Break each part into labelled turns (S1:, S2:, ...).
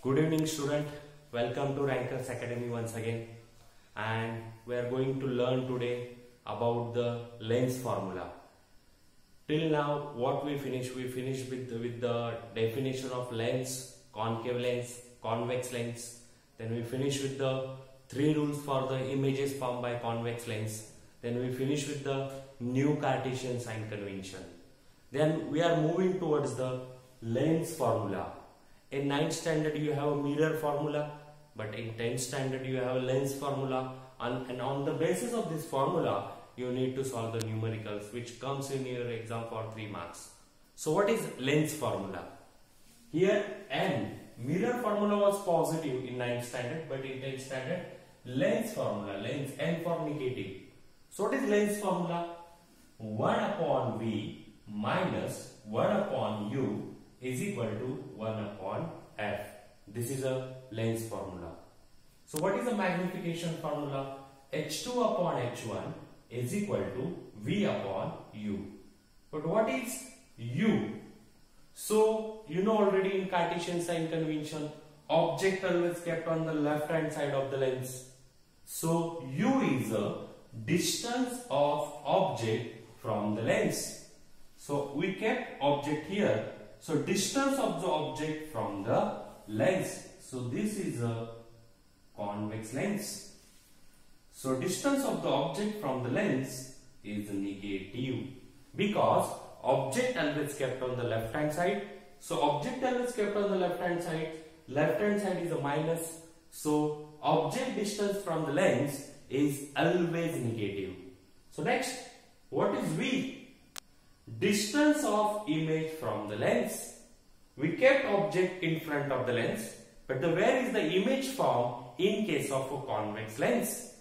S1: Good evening student, welcome to Rankers Academy once again, and we are going to learn today about the lens formula. Till now what we finished with the definition of lens, concave lens, convex lens. Then we finished with the three rules for the images formed by convex lens. Then we finished with the new Cartesian sign convention. Then we are moving towards the lens formula. In 9th standard you have a mirror formula, but in 10th standard you have a lens formula, and on the basis of this formula you need to solve the numericals which comes in your exam for 3 marks. So what is lens formula? Here n, mirror formula was positive in 9th standard, but in 10th standard lens formula, lens n for negative. So what is lens formula? 1 upon v minus 1 upon u is equal to 1 upon f. This is a lens formula. So what is the magnification formula? h2 upon h1 is equal to v upon u. But what is u? So you know already in Cartesian sign convention, object always kept on the left hand side of the lens. So u is a distance of object from the lens. So we kept object here. So distance of the object from the lens. So this is a convex lens. So distance of the object from the lens is negative because object always kept on the left hand side. So object always kept on the left hand side is a minus. So object distance from the lens is always negative. So next, what is v? Distance of image from the lens. We kept object in front of the lens, but where is the image form in case of a convex lens?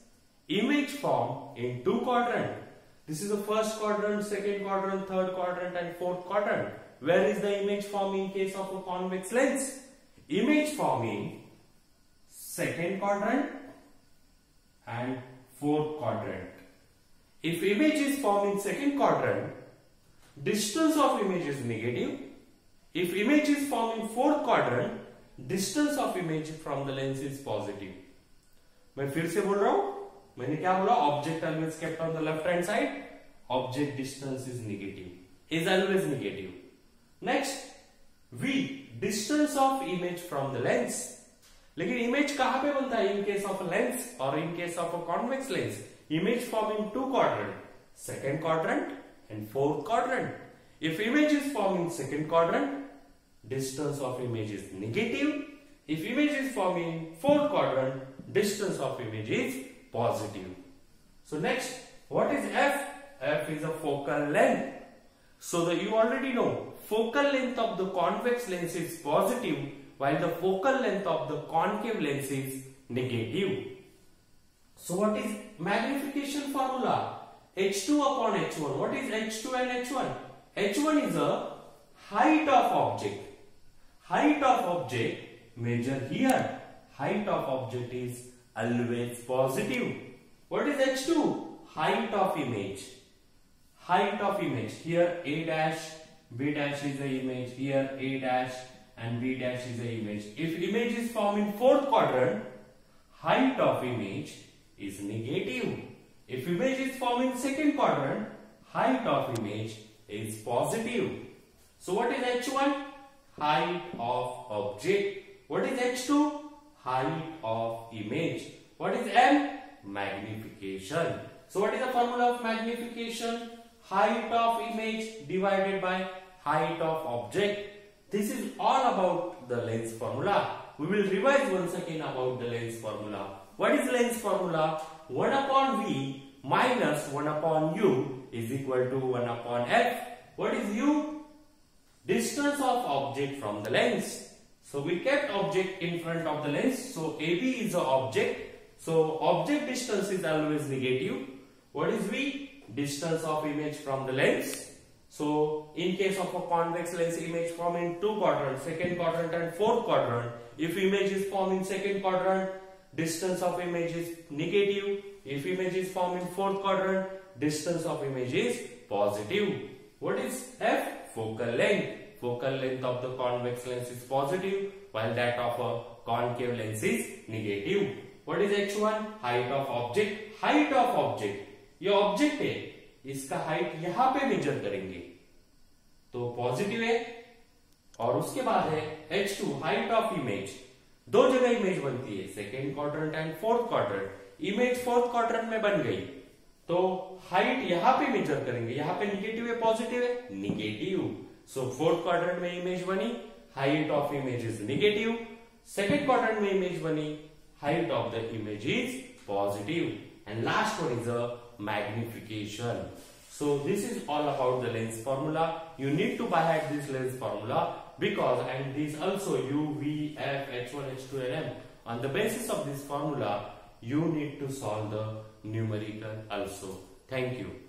S1: Image form in 2 quadrants. This is the first quadrant, second quadrant, third quadrant and fourth quadrant. Where is the image form in case of a convex lens? Image form in second quadrant and fourth quadrant. If image is formed in second quadrant, distance of image is negative. If image is formed in fourth quadrant, distance of image from the lens is positive. मैं फिर से बोल रहा हूं, मैंने क्या बोला? Object always kept on the left hand side. Object distance is negative, is always negative. Next, v, distance of image from the lens. लेकिन image कहां पे बनता है? In case of a lens or in case of a convex lens, image formed in 2 quadrants, second quadrant and fourth quadrant. If image is formed in second quadrant, distance of image is negative. If image is formed in fourth quadrant, distance of image is positive. So next, what is f? F is a focal length. So that you already know, focal length of the convex lens is positive while the focal length of the concave lens is negative. So what is magnification formula? h2 upon h1. What is h2 and h1? h1 is a height of object. Height of object measure here. Height of object is always positive. What is h2? Height of image. Height of image. Here a dash, b dash is the image. Here a dash and b dash is the image. If image is formed in fourth quadrant, height of image is negative. If image is formed in second quadrant, height of image is positive. So what is h1? Height of object. What is h2? Height of image. What is m? Magnification. So what is the formula of magnification? Height of image divided by height of object. This is all about the lens formula. We will revise once again about the lens formula. What is lens formula? 1 upon v minus 1 upon u is equal to 1 upon f. What is u? Distance of object from the lens. So we kept object in front of the lens. So AB is the object. So object distance is always negative. What is v? Distance of image from the lens. So in case of a convex lens, image formed in 2 quadrants, second quadrant and fourth quadrant. If image is formed in second quadrant, distance of image is negative. If image is formed in fourth quadrant, distance of image is positive. What is f? Focal length. focal length of the convex lens is positive while that of a concave lens is negative. What is h1? Height of object. Height of object, ये object है, इसका height यहां पे major करेंगे तो positive है. और उसके बाद है h2 हाइट ऑफ इमेज. दो जगह इमेज बनती है, second quadrant and fourth quadrant. Image fourth quadrant में बन गई तो हाइट यहां पे मेजर करेंगे. यहां पे निगेटिव है पॉजिटिव है? निगेटिव. सो फोर्थ क्वाड्रेंट में इमेज बनी, height of image is negative. Second quadrant में इमेज बनी, height of the image is positive. And last one is a magnification. So this is all about the lens formula. You need to by heart this lens formula because, and this also U, V, F, H1, H2 and M. On the basis of this formula, you need to solve the numerical also. Thank you.